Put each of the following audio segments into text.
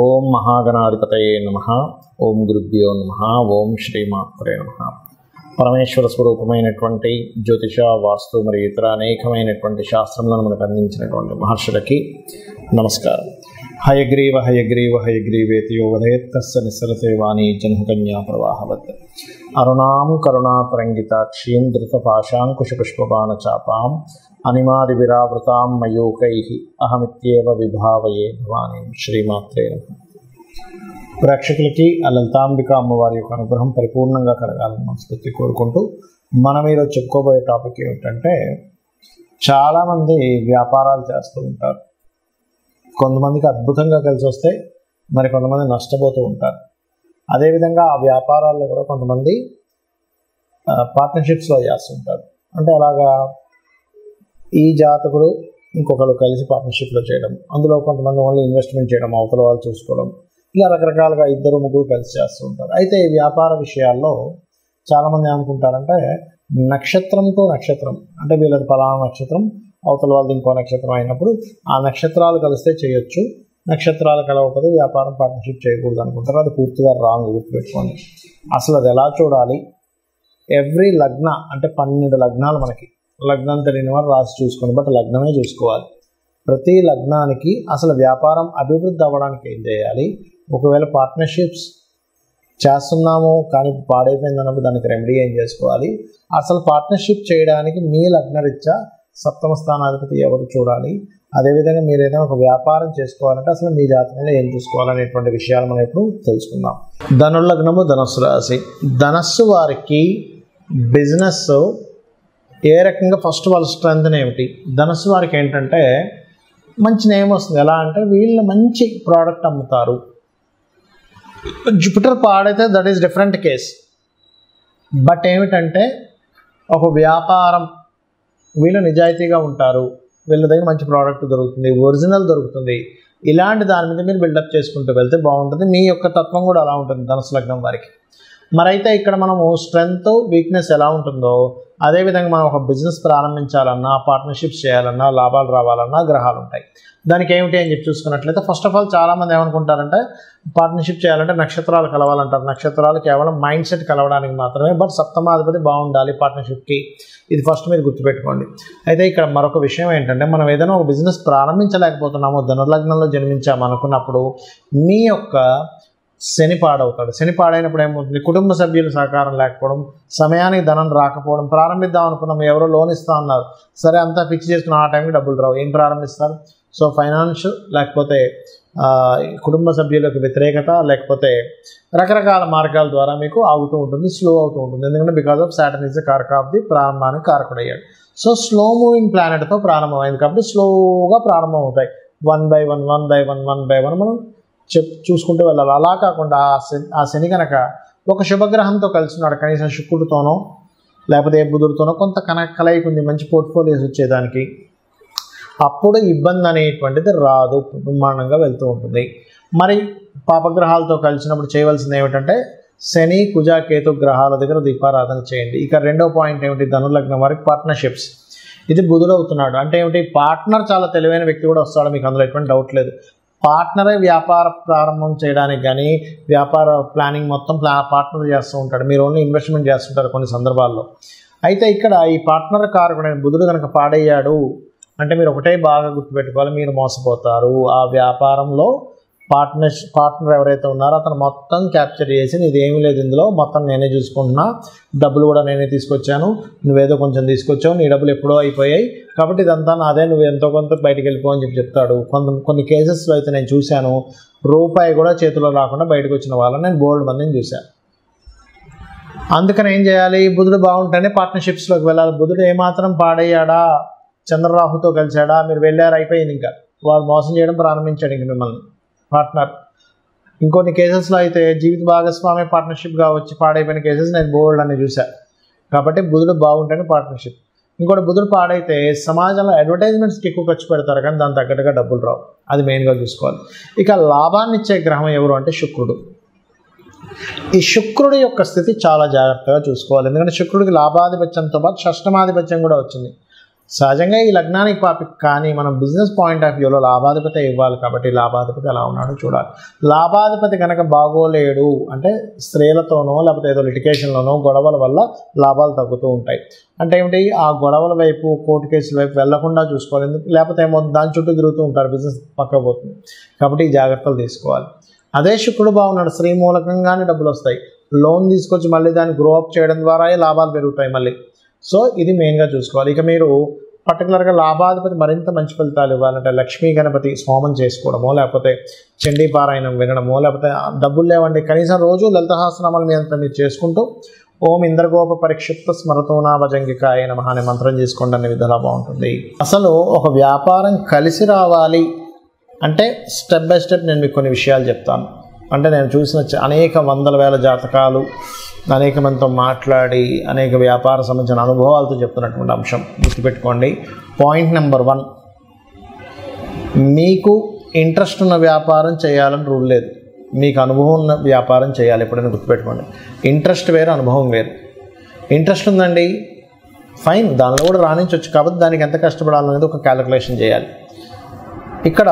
ఓం మహాగణాధిపతయే నమః. ఓం గురుభ్యో నమః. ఓం శ్రీమాత్రే నమః. పరమేశ్వర స్వరూపమైనటువంటి జ్యోతిష, వాస్తు మరియు ఇతర అనేకమైనటువంటి శాస్త్రములను మనకు అందించినటువంటి మహర్షులకి నమస్కారం. హయగ్రీవ హయగ్రీవ హయగ్రీవేతి యో వదేత్ తస్య నిస్సరతే వాణీ జన్మకన్యా ప్రవాహవత్. అరుణాం కరుణాతరంగితాక్షీం ధృతపాశాంకుశపుష్పబాణచాపాం అనిమాదివిరావృతాం మయూకైః అహమిత్యేవ విభావయే భవానీ. శ్రీమాత్రే నమః. ప్రేక్షకులకి ఆ లలితాంబిక అమ్మవారి యొక్క అనుగ్రహం పరిపూర్ణంగా కలగాలని మనస్ఫూర్తి కోరుకుంటూ మనం ఈరోజు చెప్పుకోబోయే టాపిక్ ఏమిటంటే, చాలామంది వ్యాపారాలు చేస్తూ ఉంటారు. కొంతమందికి అద్భుతంగా కలిసి వస్తే మరి కొంతమంది నష్టపోతూ ఉంటారు. అదేవిధంగా ఆ వ్యాపారాల్లో కూడా కొంతమంది పార్ట్నర్షిప్స్లో చేస్తుంటారు. అంటే అలాగా ఈ జాతకుడు ఇంకొకరు కలిసి పార్ట్నర్షిప్లో చేయడం, అందులో కొంతమంది ఓన్లీ ఇన్వెస్ట్మెంట్ చేయడం, అవతల వాళ్ళు చూసుకోవడం, ఇలా రకరకాలుగా ఇద్దరు ముగ్గురు కలిసి చేస్తూ ఉంటారు. అయితే ఈ వ్యాపార విషయాల్లో చాలామంది ఏమనుకుంటారంటే, నక్షత్రంతో నక్షత్రం అంటే వీళ్ళది పలానా నక్షత్రం, అవతల వాళ్ళది ఇంకో నక్షత్రం అయినప్పుడు ఆ నక్షత్రాలు కలిస్తే చేయొచ్చు, నక్షత్రాలు కలవకపోతే వ్యాపారం పార్ట్నర్షిప్ చేయకూడదు అనుకుంటారు. అది పూర్తిగా రాంగ్. గుర్తుపెట్టుకోండి. అసలు అది ఎలా చూడాలి? ఎవ్రీ లగ్న అంటే 12 లగ్నాలు, మనకి లగ్నం తెలియని వారు రాసి చూసుకోండి, బట్ లగ్నమే చూసుకోవాలి. ప్రతి లగ్నానికి అసలు వ్యాపారం అభివృద్ధి అవ్వడానికి ఏం చేయాలి, ఒకవేళ పార్ట్నర్షిప్స్ చేస్తున్నాము కానీ పాడైపోయింది అన్నప్పుడు దానికి రెమెడీ ఏం చేసుకోవాలి, అసలు పార్ట్నర్షిప్ చేయడానికి మీ లగ్నరీత్యా సప్తమ స్థానాధిపతి ఎవరు చూడాలి, అదేవిధంగా మీరు ఏదైనా ఒక వ్యాపారం చేసుకోవాలంటే అసలు మీ జాతకంలో ఏం చూసుకోవాలనేటువంటి విషయాలు మనం ఇప్పుడు తెలుసుకుందాం. ధనుర్లగ్నము ధనస్సు రాశి. ధనస్సు వారికి బిజినెస్ ఏ రకంగా, ఫస్ట్ వాళ్ళ స్ట్రెంగ్త్ ఏమిటి? ధనస్సు వారికి ఏంటంటే మంచి నేమ్ వస్తుంది. ఎలా అంటే వీళ్ళు మంచి ప్రోడక్ట్ అమ్ముతారు. జూపిటర్ పాడైతే that is different case. But ఏమిటంటే ఒక వ్యాపారం, వీళ్ళు నిజాయితీగా ఉంటారు, వీళ్ళ దగ్గర మంచి ప్రోడక్ట్ దొరుకుతుంది, ఒరిజినల్ దొరుకుతుంది. ఇలాంటి దాని మీద మీరు బిల్డప్ చేసుకుంటూ వెళ్తే బాగుంటుంది. మీ యొక్క తత్వం కూడా అలా ఉంటుంది ధనుసు లగ్నం వారికి. మరైతే ఇక్కడ మనము స్ట్రెంగ్త్ వీక్నెస్ ఎలా ఉంటుందో అదేవిధంగా మనం ఒక బిజినెస్ ప్రారంభించాలన్నా, పార్ట్నర్షిప్స్ చేయాలన్నా, లాభాలు రావాలన్నా గ్రహాలు ఉంటాయి. దానికి ఏమిటి అని చెప్పి చూసుకున్నట్లయితే, ఫస్ట్ ఆఫ్ ఆల్ చాలామంది ఏమనుకుంటారంటే పార్ట్నర్షిప్ చేయాలంటే నక్షత్రాలు కలవాలంటారు. నక్షత్రాలు కేవలం మైండ్ సెట్ కలవడానికి మాత్రమే, బట్ సప్తమాధిపతి బాగుండాలి పార్ట్నర్షిప్కి. ఇది ఫస్ట్ మీరు గుర్తుపెట్టుకోండి. అయితే ఇక్కడ మరొక విషయం ఏంటంటే, మనం ఏదైనా ఒక బిజినెస్ ప్రారంభించలేకపోతున్నాము, ధనుర్లగ్నంలో జన్మించాము అనుకున్నప్పుడు మీ యొక్క శని పాడవుతాడు. శని పాడైనప్పుడు ఏమవుతుంది, కుటుంబ సభ్యుల సహకారం లేకపోవడం, సమయానికి ధనం రాకపోవడం, ప్రారంభిద్దాం అనుకున్నాం, ఎవరో లోన్ ఇస్తా అన్నారు, సరే అంతా ఫిక్స్ చేసుకున్న ఆ టైంకి డబ్బులు రావు, ఏం ప్రారంభిస్తారు? సో ఫైనాన్స్ లేకపోతే కుటుంబ సభ్యులకు వ్యతిరేకత, లేకపోతే రకరకాల మార్గాల ద్వారా మీకు ఆగుతూ ఉంటుంది, స్లో అవుతూ ఉంటుంది. ఎందుకంటే because of Saturn is the కారక ఆఫ్ ది ప్రారంభానికి కారకుడయ్యాడు. సో స్లో మూవింగ్ ప్లానెట్తో ప్రారంభమైంది కాబట్టి స్లోగా ప్రారంభం అవుతాయి. 1 by 1 మనం చూసుకుంటూ వెళ్ళాలి. అలా కాకుండా ఆ శని కనుక ఒక శుభగ్రహంతో కలిసి ఉన్నాడు, కనీసం శుక్రుడితోనో లేకపోతే ఏ బుధుడితోనో కొంత కలయిక ఉంది, మంచి పోర్ట్ఫోలియోస్ వచ్చేదానికి, అప్పుడు ఇబ్బంది అనేటువంటిది రాదు, బ్రహ్మాండంగా వెళ్తూ ఉంటుంది. మరి పాపగ్రహాలతో కలిసినప్పుడు చేయవలసింది ఏమిటంటే, శని కుజ కేతు గ్రహాల దగ్గర దీపారాధన చేయండి. ఇక రెండో పాయింట్ ఏమిటి, ధనుర్లగ్నం వారికి పార్ట్నర్షిప్స్. ఇది బుధుడు అవుతున్నాడు అంటే ఏమిటి, పార్ట్నర్ చాలా తెలివైన వ్యక్తి కూడా వస్తాడు, మీకు అందులో ఎటువంటి డౌట్ లేదు. పార్ట్నరే వ్యాపార ప్రారంభం చేయడానికి కానీ వ్యాపార ప్లానింగ్ మొత్తం పార్ట్నర్ చేస్తూ ఉంటాడు, మీరు ఓన్లీ ఇన్వెస్ట్మెంట్ చేస్తుంటారు కొన్ని సందర్భాల్లో. అయితే ఇక్కడ ఈ పార్ట్నర్ కారకుడైన బుధుడు కనుక పాడయ్యాడు అంటే మీరు ఒకటే బాగా గుర్తుపెట్టుకోవాలి, మీరు మోసపోతారు. ఆ వ్యాపారంలో పార్ట్నర్ ఎవరైతే ఉన్నారో అతను మొత్తం క్యాప్చర్ చేసి, ఇదేమీ లేదు ఇందులో, మొత్తం నేనే చూసుకుంటున్నా, డబ్బులు కూడా నేనే తీసుకొచ్చాను, నువ్వేదో కొంచెం తీసుకొచ్చావు, నీ డబ్బులు ఎప్పుడో అయిపోయాయి కాబట్టి ఇదంతా నాదే, నువ్వు ఎంతో కొంత బయటకు వెళ్ళిపో అని చెప్పి చెప్తాడు. కొన్ని కేసెస్లో అయితే నేను చూశాను, రూపాయి కూడా చేతిలో రాకుండా బయటకు వచ్చిన వాళ్ళని నేను బోల్డ్ మందిని చూశాను. అందుకని ఏం చేయాలి, బుధుడు బాగుంటేనే పార్ట్నర్షిప్స్లోకి వెళ్ళాలి. బుధుడు ఏమాత్రం పాడయ్యాడా, చంద్రరాహుతో కలిశాడా, మీరు వెళ్ళారు, అయిపోయింది. ఇంకా వాళ్ళు మోసం చేయడం ప్రారంభించాడు ఇంక మిమ్మల్ని పార్ట్నర్. ఇంకొన్ని కేసెస్లో అయితే జీవిత భాగస్వామి పార్ట్నర్షిప్గా వచ్చి పాడైపోయిన కేసెస్ నేను బోల్డ్ అని చూశాను. కాబట్టి బుధుడు బాగుంటేనే పార్ట్నర్షిప్. ఇంకోటి, బుధుడు పాడైతే సమాజంలో అడ్వర్టైజ్మెంట్స్కి ఎక్కువ ఖర్చు పెడతారు కానీ దాని తగ్గట్టుగా డబ్బులు రావు, అది మెయిన్గా చూసుకోవాలి. ఇక లాభాన్ని ఇచ్చే గ్రహం ఎవరు అంటే శుక్రుడు. ఈ శుక్రుడి యొక్క స్థితి చాలా జాగ్రత్తగా చూసుకోవాలి, ఎందుకంటే శుక్రుడికి లాభాధిపత్యంతో పాటు షష్టమాధిపత్యం కూడా వచ్చింది. సహజంగా ఈ లగ్నానికి పాపిక్, కానీ మనం బిజినెస్ పాయింట్ ఆఫ్ వ్యూలో లాభాధిపతి ఇవ్వాలి కాబట్టి లాభాధిపతి ఎలా ఉన్నాడో చూడాలి. లాభాధిపతి కనుక బాగోలేడు అంటే స్త్రీలతోనో లేకపోతే ఏదో లిటికేషన్లోనో గొడవల వల్ల లాభాలు తగ్గుతూ ఉంటాయి. అంటే ఏమిటి, ఆ గొడవల వైపు కోర్టు కేసుల వైపు వెళ్లకుండా చూసుకోవాలి. లేకపోతే ఏమో దాని చుట్టూ తిరుగుతూ ఉంటారు, బిజినెస్ పక్క పోతుంది. కాబట్టి ఈ జాగ్రత్తలు తీసుకోవాలి. అదే శుక్రుడు బాగున్నాడు, స్త్రీ మూలకంగానే డబ్బులు వస్తాయి. లోన్ తీసుకొచ్చి మళ్ళీ దాన్ని గ్రో అప్ చేయడం ద్వారా లాభాలు పెరుగుతాయి మళ్ళీ. సో ఇది మెయిన్గా చూసుకోవాలి. ఇక మీరు పర్టికులర్గా లాభాధిపతి మరింత మంచి ఫలితాలు ఇవ్వాలంటే లక్ష్మీ గణపతి హోమం చేసుకోవడమో, లేకపోతే చండీ పారాయణం వినడమో, లేకపోతే డబ్బులు లేవండి కనీసం రోజు లలిత సహస్రనామాలు మీరు చేసుకుంటూ ఓం ఇంద్రగోప పరిక్షిప్త స్మరతోనా భజంగికాయ నమః అనే మంత్రం చేసుకోండి, అనే విధాలా బాగుంటుంది. అసలు ఒక వ్యాపారం కలిసి రావాలి అంటే స్టెప్ బై స్టెప్ నేను మీకు కొన్ని విషయాలు చెప్తాను. అంటే నేను చూసిన అనేక వందల వేల జాతకాలు, అనేక మందితో మాట్లాడి అనేక వ్యాపార సంబంధించిన అనుభవాలతో చెప్తున్నటువంటి అంశం గుర్తుపెట్టుకోండి. పాయింట్ నెంబర్ 1, మీకు ఇంట్రెస్ట్ ఉన్న వ్యాపారం చేయాలని రూల్ లేదు. మీకు అనుభవం ఉన్న వ్యాపారం చేయాలి ఎప్పుడైనా గుర్తుపెట్టుకోండి. ఇంట్రెస్ట్ వేరు, అనుభవం వేరు. ఇంట్రెస్ట్ ఉందండి, ఫైన్, దానిలో కూడా రాణించవచ్చు. కాబట్టి దానికి ఎంత కష్టపడాలనేది ఒక క్యాలిక్యులేషన్ చేయాలి. ఇక్కడ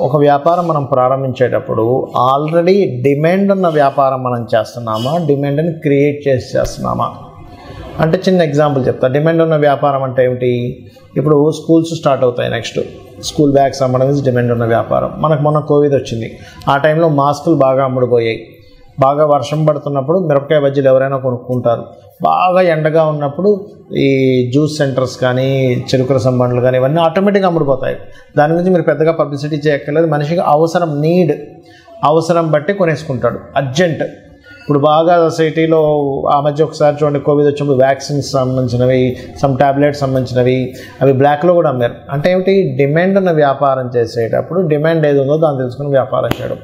ఒక వ్యాపారం మనం ప్రారంభించేటప్పుడు ఆల్రెడీ డిమాండ్ ఉన్న వ్యాపారం మనం చేస్తున్నామా, డిమాండ్ని క్రియేట్ చేస్తున్నామా అంటే చిన్న ఎగ్జాంపుల్ చెప్తా. డిమాండ్ ఉన్న వ్యాపారం అంటే ఏమిటి, ఇప్పుడు స్కూల్స్ స్టార్ట్ అవుతాయి, నెక్స్ట్ స్కూల్ బ్యాగ్స్ అమ్మడం ఇస్ డిమాండ్ ఉన్న వ్యాపారం. మనకు మొన్న కోవిడ్ వచ్చింది, ఆ టైంలో మాస్కులు బాగా అమ్ముడుపోయాయి. బాగా వర్షం పడుతున్నప్పుడు మిరపకాయ బజ్జీలు ఎవరైనా కొనుక్కుంటారు. బాగా ఎండగా ఉన్నప్పుడు ఈ జ్యూస్ సెంటర్స్ కానీ చెరుకు రసం బండ్లు కానీ ఇవన్నీ ఆటోమేటిక్గా అమ్ముడుపోతాయి. దాని గురించి మీరు పెద్దగా పబ్లిసిటీ చేయక్కర్లేదు. మనిషికి అవసరం, అవసరం బట్టి కొనేసుకుంటాడు, అర్జెంట్. ఇప్పుడు బాగా సిటీలో ఆ మధ్య ఒకసారి చూడండి, కోవిడ్ వచ్చినప్పుడు వ్యాక్సిన్స్ సంబంధించినవి, సమ్ ట్యాబ్లెట్స్ సంబంధించినవి అవి బ్లాక్లో కూడా అమ్మారు. అంటే ఏమిటి, డిమాండ్ ఉన్న వ్యాపారం చేసేటప్పుడు డిమాండ్ ఏది ఉందో దాన్ని తెలుసుకుని వ్యాపారం చేయడం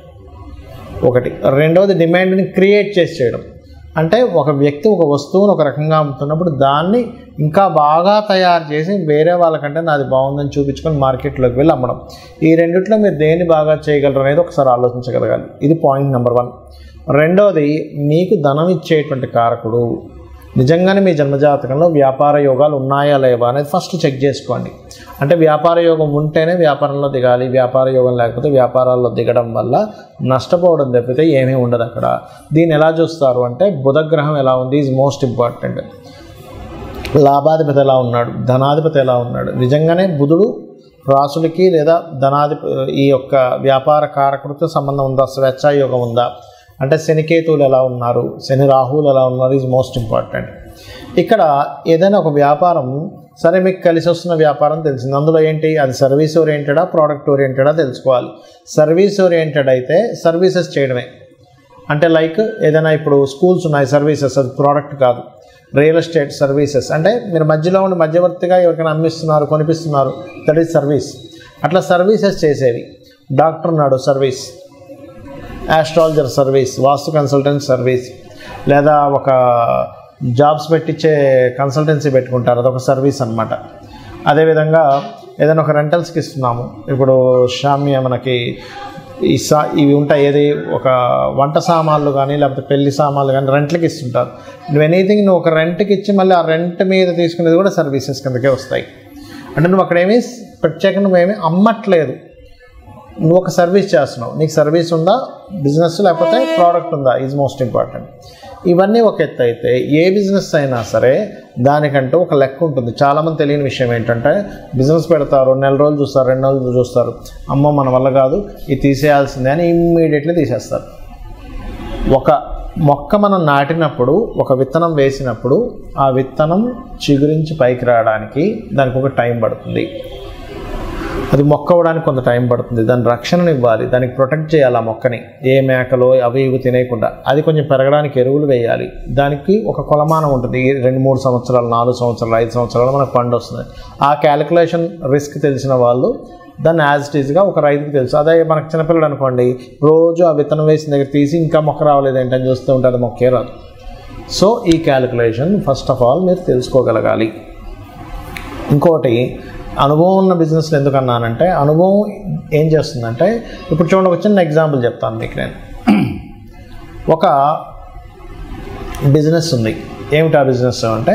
ఒకటి. రెండవది డిమాండ్ని క్రియేట్ చేసి చేయడం. అంటే ఒక వ్యక్తి ఒక వస్తువును ఒక రకంగా అమ్ముతున్నప్పుడు దాన్ని ఇంకా బాగా తయారు చేసి వేరే వాళ్ళకంటే నాది బాగుందని చూపించుకొని మార్కెట్లోకి వెళ్ళి అమ్మడం. ఈ రెండిట్లో మీరు దేన్ని బాగా చేయగలరు అనేది ఒకసారి ఆలోచించగలగాలి. ఇది పాయింట్ నెంబర్ 1. రెండవది, మీకు ధనం ఇచ్చేటువంటి కారకుడు నిజంగానే మీ జన్మజాతకంలో వ్యాపార యోగాలు ఉన్నాయా లేవా అనేది ఫస్ట్ చెక్ చేసుకోండి. అంటే వ్యాపార యోగం ఉంటేనే వ్యాపారంలో దిగాలి, వ్యాపార యోగం లేకపోతే వ్యాపారాల్లో దిగడం వల్ల నష్టపోవడం తప్పితే ఏమీ ఉండదు అక్కడ. దీన్ని ఎలా చూస్తారు అంటే బుధగ్రహం ఎలా ఉంది ఈజ్ మోస్ట్ ఇంపార్టెంట్. లాభాధిపతి ఎలా ఉన్నాడు, ధనాధిపతి ఎలా ఉన్నాడు. నిజంగానే బుధుడు రాసులకి లేదా ఈ యొక్క వ్యాపార కారకుడితో సంబంధం ఉందా, స్వేచ్ఛాయోగం ఉందా, అంటే శనికేతువులు ఎలా ఉన్నారు, శని రాహువులు ఎలా ఉన్నారు ఈజ్ మోస్ట్ ఇంపార్టెంట్. ఇక్కడ ఏదైనా ఒక వ్యాపారం సరే మీకు కలిసి వస్తున్న వ్యాపారం తెలిసింది, అందులో ఏంటి, అది సర్వీస్ ఓరియంటెడా ప్రోడక్ట్ ఓరియంటెడా తెలుసుకోవాలి. సర్వీస్ ఓరియంటెడ్ అయితే సర్వీసెస్ చేయడమే. అంటే లైక్ ఏదైనా ఇప్పుడు స్కూల్స్ ఉన్నాయి, సర్వీసెస్, అది ప్రోడక్ట్ కాదు. రియల్ ఎస్టేట్ సర్వీసెస్ అంటే మీరు మధ్యలో ఉండి మధ్యవర్తిగా ఎవరికైనా అమ్మిస్తున్నారు, కొనిపిస్తున్నారు, దట్ ఈజ్ సర్వీస్. అట్లా సర్వీసెస్ చేసేవి. డాక్టర్ ఉన్నాడు, సర్వీస్. ఆస్ట్రాలజర్ సర్వీస్, వాస్తు కన్సల్టెంట్ సర్వీస్, లేదా ఒక జాబ్స్ పెట్టించే కన్సల్టెన్సీ పెట్టుకుంటారు, అదొక సర్వీస్ అనమాట. అదేవిధంగా ఏదైనా ఒక రెంటల్స్కి ఇస్తున్నాము, ఇప్పుడు షామ్య మనకి ఇవి ఉంటాయి, ఏది ఒక వంట సామాన్లు కానీ లేకపోతే పెళ్లి సామాన్లు కానీ రెంట్లకి ఇస్తుంటారు. నువ్వు ఎనీథింగ్ నువ్వు ఒక రెంట్కి ఇచ్చి మళ్ళీ ఆ రెంట్ మీద తీసుకునేది కూడా సర్వీసెస్ కిందకే వస్తాయి. అంటే నువ్వు అక్కడేమీ ప్రత్యేకంగా నువ్వేమీ అమ్మట్లేదు, నువ్వు ఒక సర్వీస్ చేస్తున్నావు. నీకు సర్వీస్ ఉందా, బిజినెస్ లేకపోతే ప్రోడక్ట్ ఉందా ఈజ్ మోస్ట్ ఇంపార్టెంట్. ఇవన్నీ ఒక ఎత్తు అయితే ఏ బిజినెస్ అయినా సరే దానికంటూ ఒక లెక్క ఉంటుంది. చాలామంది తెలియని విషయం ఏంటంటే బిజినెస్ పెడతారు, నెల రోజులు చూస్తారు, 2 నెలలు చూస్తారు, అమ్మో మన వల్ల కాదు ఇది తీసేయాల్సిందే అని ఇమ్మీడియట్లీ తీసేస్తారు. ఒక మొక్క మనం నాటినప్పుడు, ఒక విత్తనం వేసినప్పుడు ఆ విత్తనం చిగురించి పైకి రావడానికి దానికి ఒక టైం పడుతుంది. అది మొక్క అవ్వడానికి కొంత టైం పడుతుంది. దాని రక్షణను ఇవ్వాలి, దానికి ప్రొటెక్ట్ చేయాలి ఆ మొక్కని, ఏ మేకలో అవి ఇవి తినేయకుండా. అది కొంచెం పెరగడానికి ఎరువులు వేయాలి. దానికి ఒక కొలమానం ఉంటుంది, 2-3 సంవత్సరాలు, 4 సంవత్సరాలు, 5 సంవత్సరాలు మనకు పండు వస్తుంది. ఆ క్యాలిక్యులేషన్ రిస్క్ తెలిసిన వాళ్ళు దాన్ని యాజ్ ఇట్ ఈజ్గా ఒక రైతుకి తెలుసు. అదే మనకు చిన్నపిల్లడు అనుకోండి, రోజు ఆ విత్తనం వేసిన దగ్గర తీసి ఇంకా మొక్క రావలేదు ఏంటని చూస్తూ ఉంటే అది మొక్కే రాదు. సో ఈ క్యాలిక్యులేషన్ ఫస్ట్ ఆఫ్ ఆల్ మీరు తెలుసుకోగలగాలి. ఇంకోటి, అనుభవం ఉన్న బిజినెస్లో ఎందుకన్నానంటే అనుభవం ఏం చేస్తుందంటే, ఇప్పుడు చూడండి ఒక చిన్న ఎగ్జాంపుల్ చెప్తాను మీకు. నేను ఒక బిజినెస్ ఉంది. ఏమిటి ఆ బిజినెస్ అంటే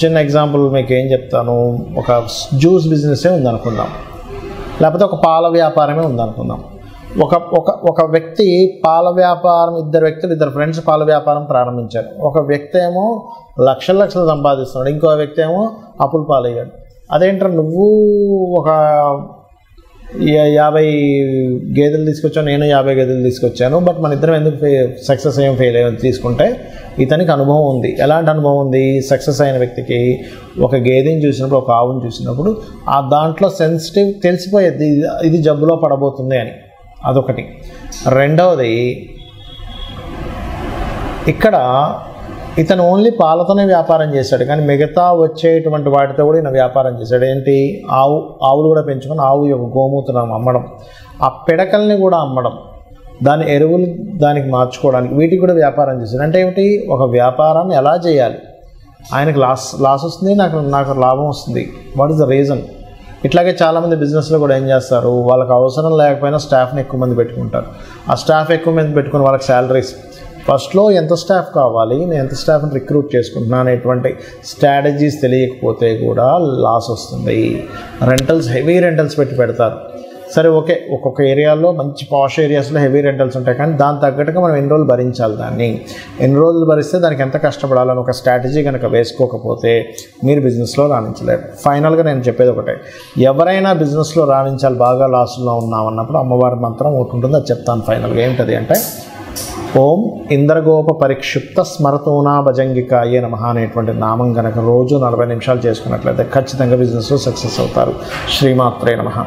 చిన్న ఎగ్జాంపుల్ మీకు ఏం చెప్తాను, ఒక జ్యూస్ బిజినెసే ఉందనుకుందాం, లేకపోతే ఒక పాల వ్యాపారమే ఉందనుకుందాం. ఒక ఒక ఒక వ్యక్తి పాల వ్యాపారం, ఇద్దరు ఫ్రెండ్స్ పాల వ్యాపారం ప్రారంభించారు. ఒక వ్యక్తి ఏమో లక్షలు సంపాదిస్తున్నాడు, ఇంకో వ్యక్తి ఏమో అప్పుల పాలయ్యాడు. అదేంటారు, నువ్వు ఒక 50 గేదెలు తీసుకొచ్చాను, నేను 50 గేదెలు తీసుకొచ్చాను, బట్ మన ఇద్దరం ఎందుకు సక్సెస్ అయ్యాం ఫెయిల్ అయ్యాం తీసుకుంటే, ఇతనికి అనుభవం ఉంది. ఎలాంటి అనుభవం ఉంది? సక్సెస్ అయిన వ్యక్తికి ఒక గేదెని చూసినప్పుడు, ఒక ఆవుని చూసినప్పుడు ఆ దాంట్లో సెన్సిటివ్ తెలిసిపోయేది, ఇది జబ్బులో పడబోతుంది అని. అదొకటి. రెండవది, ఇక్కడ ఇతను ఓన్లీ పాలతోనే వ్యాపారం చేశాడు, కానీ మిగతా వచ్చేటువంటి వాటితో కూడా ఈయన వ్యాపారం చేశాడు. ఏంటి? ఆవులు కూడా పెంచుకొని ఆవు యొక్క గోమూత్రం అమ్మడం, ఆ పిడకల్ని కూడా అమ్మడం, దాని ఎరువులు దానికి మార్చుకోవడానికి, వీటికి కూడా వ్యాపారం చేశాడు. అంటే ఏమిటి? ఒక వ్యాపారాన్ని ఎలా చేయాలి, ఆయనకు లాస్ వస్తుంది, నాకు లాభం వస్తుంది, వాట్ ఈస్ ద రీజన్? ఇట్లాగే చాలామంది బిజినెస్లో కూడా ఏం చేస్తారు, వాళ్ళకి అవసరం లేకపోయినా స్టాఫ్ని ఎక్కువ మంది పెట్టుకుంటారు. ఆ స్టాఫ్ ఎక్కువ మంది పెట్టుకుని వాళ్ళకి శాలరీస్, ఫస్ట్లో ఎంత స్టాఫ్ కావాలి, నేను ఎంత స్టాఫ్ని రిక్రూట్ చేసుకుంటున్నాను అనేటువంటి స్ట్రాటజీస్ తెలియకపోతే కూడా లాస్ వస్తుంది. హెవీ రెంటల్స్ పెడతారు. సరే, ఓకే, ఒక్కొక్క ఏరియాలో మంచి పాష్ ఏరియాస్లో హెవీ రెంటల్స్ ఉంటాయి, కానీ దాని తగ్గట్టుగా మనం ఎన్ని రోజులు భరించాలి, ఎన్ని రోజులు భరిస్తే దానికి ఎంత కష్టపడాలని ఒక స్ట్రాటజీ కనుక వేసుకోకపోతే మీరు బిజినెస్లో రాణించలేరు. ఫైనల్గా నేను చెప్పేది ఒకటే, ఎవరైనా బిజినెస్లో రాణించాలి, బాగా లాస్లో ఉన్నామన్నప్పుడు అమ్మవారి మంత్రం ఒకటి ఉంటుంది, అది చెప్తాను ఫైనల్గా. ఏంటది అంటే, ఓం ఇంద్రగోప పరిక్షిప్త స్మరతోనా భజంగికాయే నమః అనేటువంటి నామం కనుక రోజు 40 నిమిషాలు చేసుకున్నట్లయితే ఖచ్చితంగా బిజినెస్లో సక్సెస్ అవుతారు. శ్రీమాత్రే నమః.